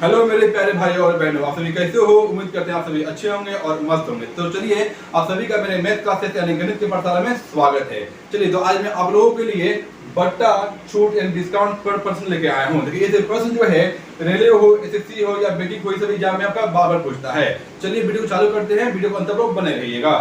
Hello मेरे प्यारे भाई और बहनों, आप सभी कैसे हो? उम्मीद करते हैं आप सभी अच्छे होंगे और मस्त होंगे। तो चलिए, आप सभी का मेरे मैथ क्लासेस यानी गणित के पाठशाला में स्वागत है। चलिए, तो आज मैं आप लोगों के लिए बट्टा छूट एंड डिस्काउंट पर पर्सन लेके आया हूँ। देखिए, ये प्रश्न जो है रेलवे हो, एसएससी हो या बैंकिंग कोई सभी एग्जाम में आपका बार बार पूछता है। चलिए वीडियो चालू करते हैं, वीडियो को अंत तक बने रहिएगा।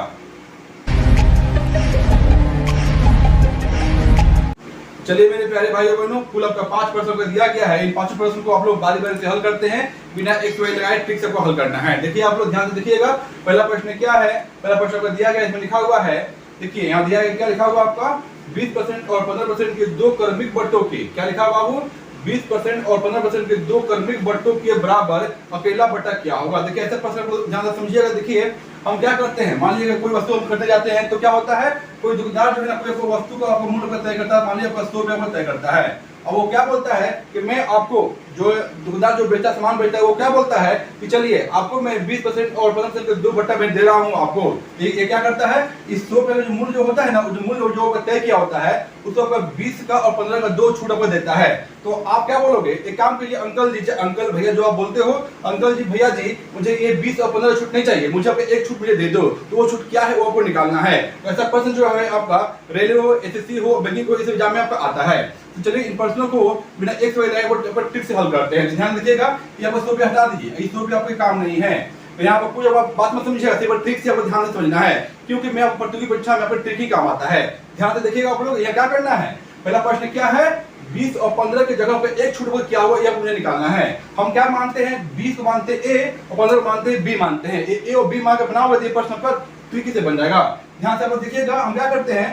चलिए मेरे प्यारे भाइयों बहनों, कुल आपका 5 प्रश्नों का दिया गया है। इन 5 प्रश्नों को आप लोग बारी बारी से हल करते हैं, बिना एक वाई लगाए ट्रिक से को हल करना है। देखिए, आप लोग ध्यान से देखिएगा। पहला प्रश्न क्या है? पहला प्रश्न आपको दिया गया है, इसमें लिखा हुआ है, देखिए यहाँ दिया गया, क्या लिखा हुआ आपका 20% और 15% के दो क्रमिक बट्टों के, क्या लिखा हुआ बाबू? 20% और 15% के दो क्रमिक बट्टों के बराबर अकेला बट्टा क्या होगा? देखिए, ऐसा प्रश्न को ध्यान से समझिएगा। देखिए, हम क्या करते हैं, मान लीजिए कोई वस्तु हम खरीदने जाते हैं तो क्या होता है, कोई दुकानदार जो है ना कोई वस्तु का आपको मूल्य तय करता है, मान लीजिए आपका 100 रुपया तय करता है। अब वो क्या बोलता है कि मैं आपको, जो दुकानदार जो बेचता सामान बेचता है, वो क्या बोलता है कि चलिए आपको मैं 20% और 15% के दो बट्टा मैं दे रहा हूँ आपको। ये क्या करता है, इस 100 रुपये का जो मूल्य जो होता है ना, जो मूल्य जो तय किया होता है, उसको आपका 20 का और 15 का दो छूट आपको देता है। तो आप क्या बोलोगे, एक काम कीजिए, अंकल जी, अंकल भैया जो आप बोलते हो, अंकल जी भैया जी मुझे ये 20 और 15 छूट नहीं चाहिए, मुझे आपको एक छूट मुझे दे दो। तो वो छूट क्या है वो आपको निकालना है। ऐसा प्रश्न जो है आपका रेलवे हो, एसएससी हो, बैंकिंग हो, इस एग्जाम में आपका आता है। तो चलिए इन प्रश्नों को बिना एक से लगाए ट्रिक से हल करते हैं। ध्यान दीजिएगा, यहाँ पर 100 रुपया हटा दीजिए, इस 100 रुपया आपके काम नहीं है। तो यहाँ पर पूरी बात मत समझिएगा, सिर्फ ट्रिक से आपको ध्यान से समझना है, क्योंकि मैं आपको प्रतियोगी परीक्षा में आपको ट्रिक ही काम आता है। ध्यान से देखिएगा आप लोग, यहाँ क्या करना है। पहला प्रश्न क्या है, 20 और 15 के जगह पे एक छूट क्या हुआ, यह मुझे निकालना है। हम क्या मानते हैं, 20 को मानते हैं ए और 15 को मानते हैं बी मानते हैं। ए और बी मान के बना हुआ प्रश्न का ट्रिक से बन जाएगा। ध्यान से आप देखिएगा, हम क्या करते हैं,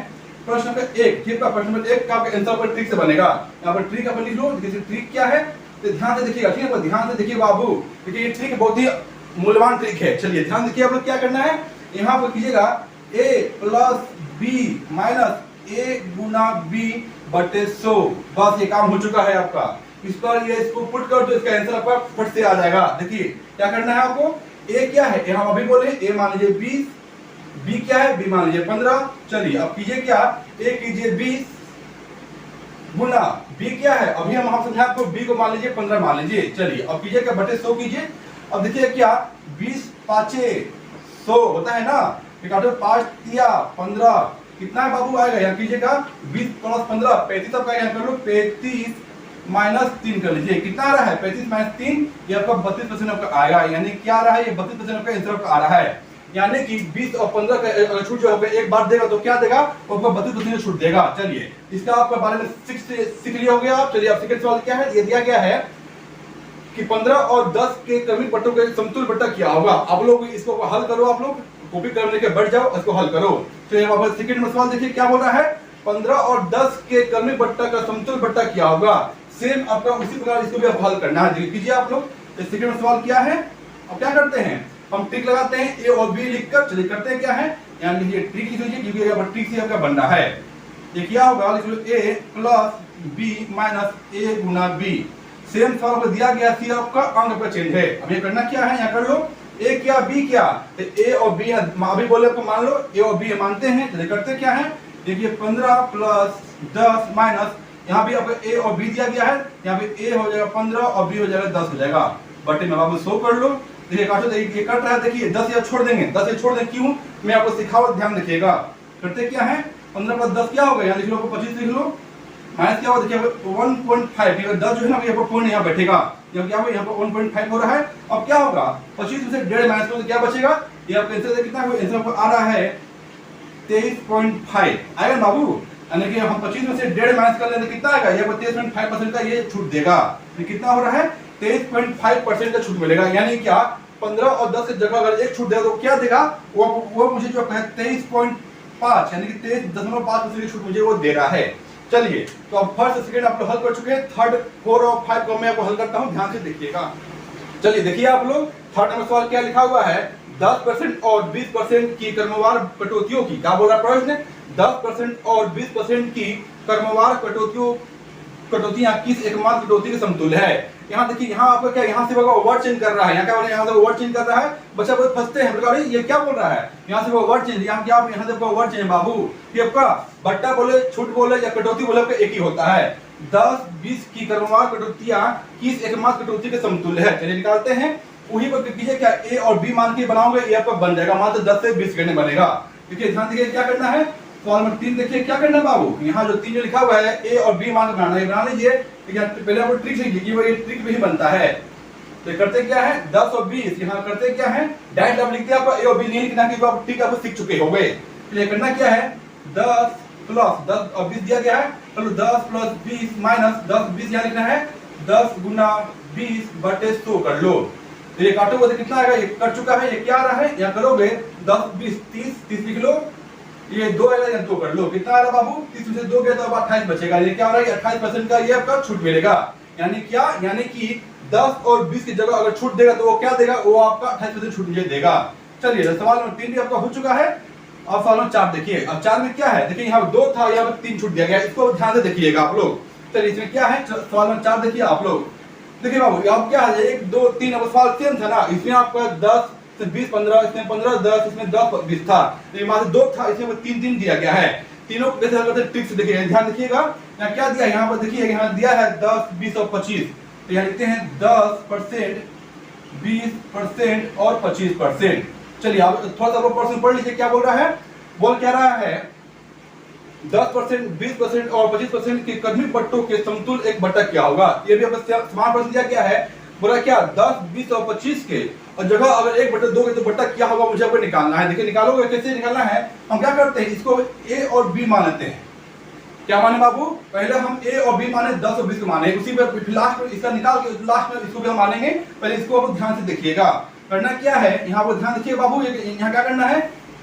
प्रश्न नंबर 1, ठीक है, प्रश्न नंबर 1 का आंसर पर ट्रिक से बनेगा। यहाँ पर ट्रिक अपन लिख लो, जैसे ट्रिक क्या है तो ध्यान से देखिएगा, ठीक है, ध्यान से देखिए बाबू। देखिए ये ट्रिक बहुत ही मूल्यवान ट्रिक है। चलिए ध्यान देखिए, आप लोग क्या करना है, यहाँ पर कीजिएगा a plus B minus A गुना बी बटे 100। बस ये काम हो चुका है आपका। इस पर ये इसको पुट कर दो, इसका आंसर आपका फट से आ जाएगा। देखिए क्या करना है आपको, a क्या है, हम अभी बोले a मान लीजिए 20, b क्या है, b मान लीजिए 15। चलिए अब कीजिए क्या, a कीजिए 20 गुना b क्या है, अभी हम समझा आपको, b को मान लीजिए 15 मान लीजिए। चलिए अब कीजिए क्या, बटे 100 कीजिए। अब देखिए क्या, 20 पाँचे 100 होता है ना, 5 तिया 15, कितना है बाबू आएगा, यहाँ कीजिएगा 20 प्लस 15 35 आपका, यहाँ कर लो 35 माइनस 3 कर लीजिए, कितना आ रहा है 35 माइनस 3, ये आपका 32% आपका आएगा। यानी क्या आ रहा है, ये 32% आपका आंसर आपका आ रहा है। यानी कि 20 और 15 का छूट जो आपका एक बार देगा तो क्या देगा, वो आपको 32% छूट देगा। चलिए इसका आपका बारे में सीख लिया हो गया आप। चलिए अब सेकंड सवाल क्या है, ये दिया गया है कि 15 और 10 के क्रमिक बट्टों का समतुल्य बट्टा क्या होगा। आप लोग इसको हल करो, आप लोग कॉपी करने के बैठ जाओ, इसको हल करो। तो यहाँ पर सेकंड सवाल देखिए क्या बोल रहा है, 15 और 10 के क्रमिक बट्टा का समतुल्य बट्टा क्या होगा। सेम आपका उसी प्रकार इसको भी आप हल करना है। कीजिए आप लोग, सेकंड सवाल क्या है, अब क्या करते हैं, हम ट्रिक लगाते हैं ए और बी लिखकर। चलिए करते हैं क्या है, यहाँ लिखिए ट्रिक लिख लीजिए, क्योंकि यहाँ पर ट्रिक से आपका बनना है। ये क्या होगा, लिख लो ए प्लस बी माइनस ए गुना बी। सेम सवाल को दिया गया, सी आपका अंक का चेंज है। अब ये करना क्या है, यहाँ कर लो ए क्या बी क्या, तो ए और बी अभी बोले आपको, मान लो ए और बी मानते हैं। चलिए करते क्या है, देखिए 15 प्लस 10 माइनस, यहाँ भी आपको ए और बी दिया गया है, यहाँ पे ए हो जाएगा 15 और बी हो जाएगा 10 हो जाएगा। बटे में बाबू 100 कर लो। देखिए काटो, ये कट रहा है, देखिए 10 या छोड़ देंगे, 10 या छोड़ देंगे, क्यों, मैं आपको सिखाओ, ध्यान रखिएगा। करते क्या है, 15 प्लस 10 क्या होगा, यहाँ लिख लो 25 लिख लो, माइनस क्या होगा, देखिए 1.5, 10 जो है ना यहाँ पर पॉइंट यहाँ बैठेगा, क्या होगा, यहाँ पर 1.5 हो रहा है। अब क्या होगा, 25 में से 1.5 माइनस करो तो क्या बचेगा, ये आपका आंसर कितना आंसर आ रहा है 23.5 आएगा बाबू। यानी कि हम 25 में से 1.5 माइनस कर लेते कितना आएगा, ये 23.5% का ये छूट देगा। कितना हो रहा है, 23.5% का छूट मिलेगा। यानी क्या, 15 और 10 की जगह अगर एक छूट देगा तो क्या देगा, वो मुझे जो है 23.5 यानी कि 23.5% की छूट मुझे वो दे रहा है। चलिए तो अब फर्स्ट सेकंड आप लोग हल कर चुके हैं, थर्ड 4 और 5 को मैं आपको हल करता हूं, ध्यान से देखिएगा। चलिए देखिए आप लोग, थर्ड नंबर सवाल क्या लिखा हुआ है, 10% और 20% की क्रमवार कटौतियों की, क्या बोल रहा है प्रश्न, 10% और 20% की क्रमवार कटौतियां किस एकमात्र कटौती के समतुल्य है। यहाँ देखिए, यहाँ आपका क्या, यहाँ से वर्ड चेंज कर रहा है, यहाँ क्या बोल रहा है, यहाँ से वर्ड चेंज कर रहा है, बच्चा बहुत फंसते हैं, अरे ये क्या बोल रहा है, यहाँ से वर्ड चेंज, यहाँ क्या, यहाँ से वर्ड चेंज बाबू, ये आपका बट्टा बोले, छूट बोले या कटौती बोले, आपका एक ही होता है। 10-20 की क्रमवार कटौतियां किस एकमात्र कटौती के समतुल्य है? चलिए निकालते हैं। वही पर कीजिए क्या, ए और बी मान के बनाओगे, ये आपका बन जाएगा मात्र 10 से 20 सेकंड में बनेगा। देखिए ध्यान देखिए क्या करना है, सवाल नंबर 3 देखिए क्या करना है बाबू, यहाँ जो 3 जो लिखा हुआ है ए और बी मान बनाना है, बना लीजिए। पहले आपको ट्रिक सीखिए, वो ये ट्रिक भी बनता है। तो करते क्या है 10 और 20, यहाँ करते क्या है डायरेक्ट आप लिखते हैं, आपको ए और बी नहीं लिखना क्योंकि आप ट्रिक आपको सीख चुके होंगे। तो करना क्या है 10 प्लस 10 और 20 दिया गया है, चलो 10 प्लस 20 माइनस 10 20 यहाँ लिखना है 10 गुना 20 बटे 100 कर लो। तो ये काटोगे तो कितना आएगा, ये कट चुका है, ये क्या आ रहा है, यहाँ करोगे 10 20 30 लिख लो, ये 2 आएगा या 2 कर लो, कितना आ रहा बाबू 30 में से 2 गया तो अब 28 बचेगा। ये क्या हो रहा है 28% का ये आपका छूट मिलेगा। यानी क्या, यानी कि 10 और 20 की जगह अगर छूट देगा तो वो क्या देगा, वो आपका 28% छूट देगा। चलिए सवाल नंबर 3 भी आपका हो चुका है। अब सवाल नंबर 4 देखिए, अब 4 में क्या है, देखिए यहाँ 2 था, यहाँ पर 3 छूट दिया गया, इसको ध्यान से देखिएगा आप लोग। चलिए इसमें क्या है, सवाल नंबर 4 देखिए आप लोग। देखिए बाबू अब क्या है 1 2 3, अब सवाल सेम था ना, इसमें आपका 10 से 20 15, इसमें 15 10, इसमें 10 20 था, तो ये मात्र 2 था, इसमें 3 दिया गया है। तीनों को कैसे हल करते हैं ट्रिक से देखिए, ध्यान देखिएगा। यहाँ क्या दिया है, यहाँ पर देखिए यहाँ दिया है 10 20 और 25, तो यहाँ लिखते हैं 10% 20% और 25%। चलिए आप थोड़ा सा परसेंट पढ़ लीजिए, क्या बोल रहा है, बोल क्या रहा है 10% 20% और 25% के कदमी पट्टों के समतुल्य एक बटा क्या होगा। ये भी आपका समान प्रश्न दिया गया है, बोला क्या 10 20 और 25 के और जगह अगर 1 बटा 2 के तो बटा क्या होगा मुझे आपको निकालना है। देखिए निकालोगे कैसे निकालना है, हम क्या करते हैं इसको ए और बी मान लेते हैं। क्या माने बाबू, पहले हम ए और बी माने 10 और 20 को माने, उसी पर लास्ट में इसका निकाल के लास्ट में इसको भी हम मानेंगे। पहले इसको आप ध्यान से देखिएगा, करना क्या है यहाँ पर ध्यान देखिए बाबू, यहाँ क्या करना है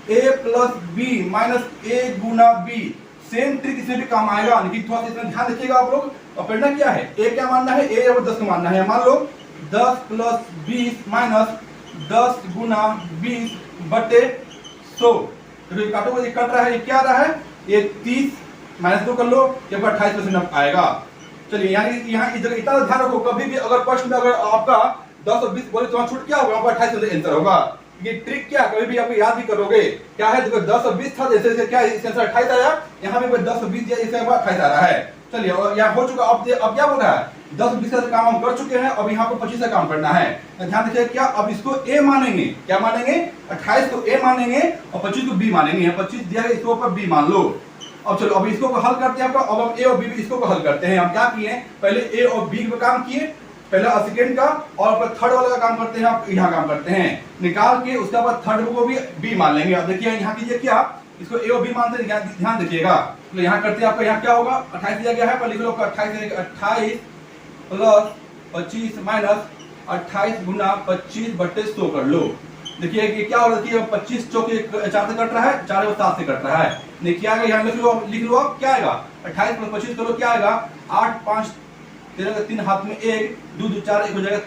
a plus B minus A गुना बी, सेम ट्रिक इसमें भी काम आएगा, लेकिन थोड़ा सा इसमें ध्यान रखिएगा आप लोग। और करना क्या है, ए क्या मानना है, ए और 10 को मानना है। मान लो 10 प्लस 20 माइनस 10 गुना 20 बटे 100, तो काटोगे कट रहा है, ये क्या आ रहा है, ये 30 माइनस 2 कर लो, ये 28% आएगा। चलिए यानी यहाँ इस जगह इतना ध्यान रखो, कभी भी अगर प्रश्न में अगर आपका 10 और 20 बोले तो छूट क्या होगा, 28% आंसर होगा। ये ट्रिक क्या कभी भी आपको याद भी करोगे, क्या है देखो 10 और 20 था, जैसे क्या इसका आंसर 28 आया, यहाँ पे 10 और 20 दिया, इसका 28 आ रहा है। चलिए और यहाँ हो चुका, अब क्या बोल रहा है 10 और 20 का काम हम कर चुके हैं, अब यहाँ पे 25 का काम करना है। ध्यान रखिए क्या, अब इसको ए मानेंगे, क्या मानेंगे 28 को ए मानेंगे और 25 को बी मानेंगे। 25 दिया है, इसको ऊपर बी मान लो। अब चलो अब इसको हल करते हैं, अब हम ए और बी इसको हल करते हैं। हम क्या किए, पहले ए और बी पे काम किए, पहला सेकंड का, और थर्ड वाला का काम करते हैं, आप यहाँ काम करते हैं निकाल के, उसके बाद थर्ड को भी बी मान लेंगे। अब देखिए यहाँ कीजिए क्या, इसको ए और बी मानते हैं, ध्यान देखिएगा। तो यहाँ करते हैं, आपका यहाँ क्या होगा 28 दिया गया है, पर लिख लो 28 प्लस 25 माइनस 28 गुना 25 बटे 100 कर लो। देखिए ये क्या हो रहा है, 25 चौक 4 से कट रहा है, 4 और 7 से कट रहा है, नहीं क्या आएगा यहाँ लिख लो आप क्या आएगा 28 प्लस 25 करो, क्या आएगा 8 5 13 का 3 हाथ में 1 2 2 4 1 हो जाएगा,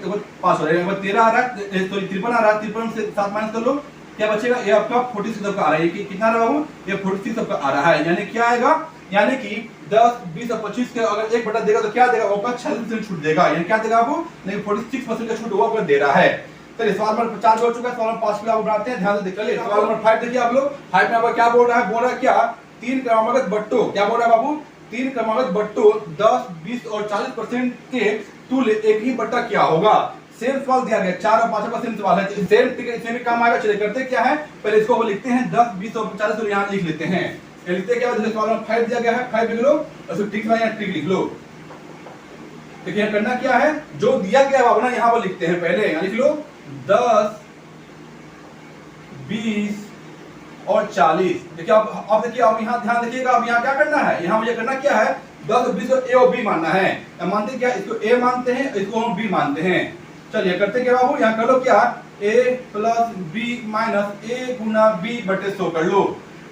5 हो जाएगा, 13 आ रहा है, सॉरी 53 आ रहा है, 53 से 7 माइनस कर लो, क्या बचेगा, ये आपका 46 तक का आ रहा है। ये कितना आ रहा है बाबू, ये 46 तक का आ रहा है। यानी क्या आएगा, यानी कि 10 20 और 25 के अगर 1 बटा देगा तो क्या देगा, वो 46% छूट देगा। यानी क्या देगा आपको, नहीं 46% का छूट वो आपको दे रहा है। चलिए सवाल नंबर 4 हो चुका है, सवाल नंबर 5 भी आप बनाते हैं, ध्यान से देखिए। सवाल नंबर 5 देखिए आप लोग, 5 में आपका क्या बोल रहा है, बोल रहा है क्या 3 क्रमागत बट्टों, क्या बोल रहा है बाबू 3 क्रमागत बट्टों 10 20 और 40% के तुल्य एक ही बट्टा क्या होगा। सेम सवाल दिया गया, 4 और 5 का सेम सवाल है, सेम ट्रिक इसमें भी काम आएगा। चलिए करते क्या है, पहले इसको लिखते हैं 10 20 और 40 तो यहाँ लिख लेते हैं, लिखते क्या है, सवाल नंबर 5 दिया गया है, 5 लिख लो और ट्रिक में यहाँ ट्रिक लिख लो। देखिए करना क्या है, जो दिया गया है अपना यहाँ पर लिखते हैं, पहले यहाँ लिख लो 10 20 और 40। देखिए अब देखिए, अब यहाँ ध्यान देखिएगा, अब यहाँ क्या करना है, यहाँ मुझे करना क्या है 10 और 20 को ए और बी मानना है। मानते क्या, इसको ए मानते हैं, इसको हम बी मानते हैं। चलिए करते क्या बाबू, यहाँ कर लो क्या a plus B minus A गुना बी बटे 100 कर लो।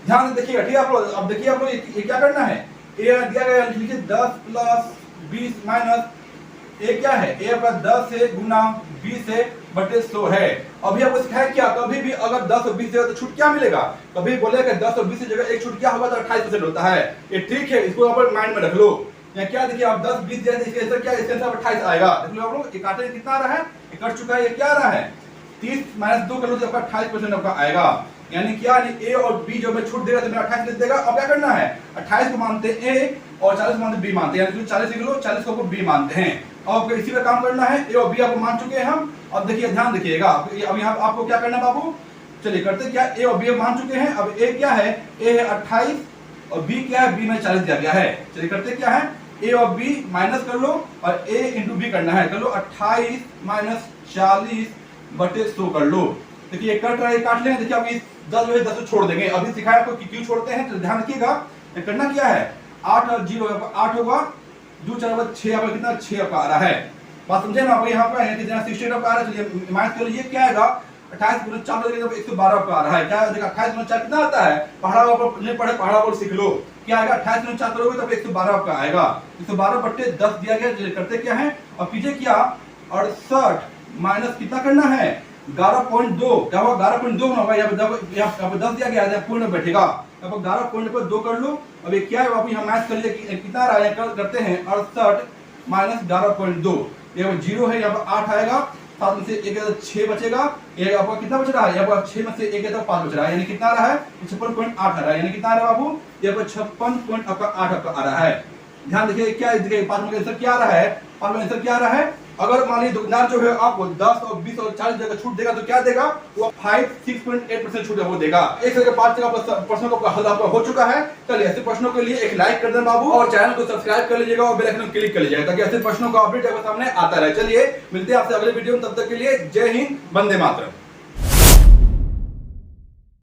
ध्यान से देखिएगा, ठीक है आप लोग। अब देखिए आप लोग ये क्या करना है, ए दिया गया लिखिए 10 प्लस 20 माइनस ए क्या है, ए आपका 10 से गुना 20 से बटे 100 है। अभी आपको सिखाया क्या, कभी भी अगर 10 और 20 जगह तो छूट क्या मिलेगा, कभी बोलेगा 10 और 20 की जगह एक छूट क्या होगा तो 28% होता है। ये ठीक है, इसको आप माइंड में रख लो। यहाँ क्या देखिए, आप 10 20 जगह इसके आंसर क्या, इसके आंसर 28 आएगा। देख लो आप लोग, ये काटे कितना आ रहा है, ये कट चुका है, ये क्या आ रहा है 30 माइनस 2 कर लो तो आपका 28% आपका आएगा। यानी क्या, ए और बी जो मैं छूट देगा तो मेरा 28 लिख देगा। अब क्या करना है, 28 को मानते हैं ए और 40 को मानते बी मानते हैं, यानी 40 लिख लो, 40 को बी मानते हैं। अब इसी पे काम करना है, ए और बी आपको मान चुके हैं हम। अब देखिए ध्यान देखिएगा, अब यहाँ आपको क्या करना है बाबू, चलिए करते क्या, ए और बी मान चुके हैं। अब ए क्या है, ए है 28 और बी क्या है, बी में 40 दिया गया है। चलिए करते क्या है, ए और बी माइनस कर लो और ए इंटू बी करना है, कर लो 28 माइनस 40 बटे 100 कर लो। देखिए कट रहा है, काट लें। देखिए अभी 10 जो है 10 छोड़ देंगे। अभी सिखाया आपको कि क्यों छोड़ते हैं, तो ध्यान रखिएगा। करना क्या है, 8 और 0 8 होगा, 2 4 6 आपका कितना 6 आपका आ रहा है। बात समझे ना, आपको यहाँ पर है कितना 68 आपका आ रहा है। चलिए माइनस कर लीजिए, क्या आएगा 28 गुना 4 112 आपका आ रहा है। क्या देखा 28 गुना 4 कितना आता है, पहाड़ा ऊपर नहीं पढ़े पहाड़ा बोल सीख लो। क्या आएगा 28 गुना 4 करोगे तो 112 आपका आएगा। 112 बट्टे 10 दिया गया। करते क्या है, अब कीजिए क्या 68 माइनस कितना करना है 11.2, क्या होगा 11.2 होगा। यहाँ पे 10 दिया गया है, पूर्ण बैठेगा। अब 11.2 कर लो। अब ये क्या है बाबू, यहाँ मैथ कर लिए कितना आ रहा है, करते हैं 68 माइनस 11.2, यहाँ 0 है, यहाँ पर 8 आएगा, 7 में से 1 6 बचेगा। ये आपका कितना बच रहा है, यहाँ पर 6 में से 1 5 बच रहा है, यानी कितना आ रहा है 56.8 आ रहा है। यानी कितना आ रहा है बाबू, यहाँ पर 56.8 आपका आ रहा है। ध्यान देखिए क्या है, 5 में आंसर क्या आ रहा है, 5 में आंसर क्या आ रहा है। अगर मान लीजिए दुकानदार जो है आपको 10 और 20 और 40 जगह छूट देगा तो क्या देगा, वो 6.8% छूट वो देगा। एक से 5 जगह प्रश्नों का हल आपका हो चुका है। चलिए ऐसे प्रश्नों के लिए एक लाइक कर देना बाबू, और चैनल को सब्सक्राइब कर लीजिएगा और बेल आइकन क्लिक कर लीजिएगा, ताकि ऐसे प्रश्नों का अपडेट आपके सामने आता रहे। चलिए मिलते हैं आपसे अगले वीडियो में, तब तक के लिए जय हिंद, वंदे मातरम।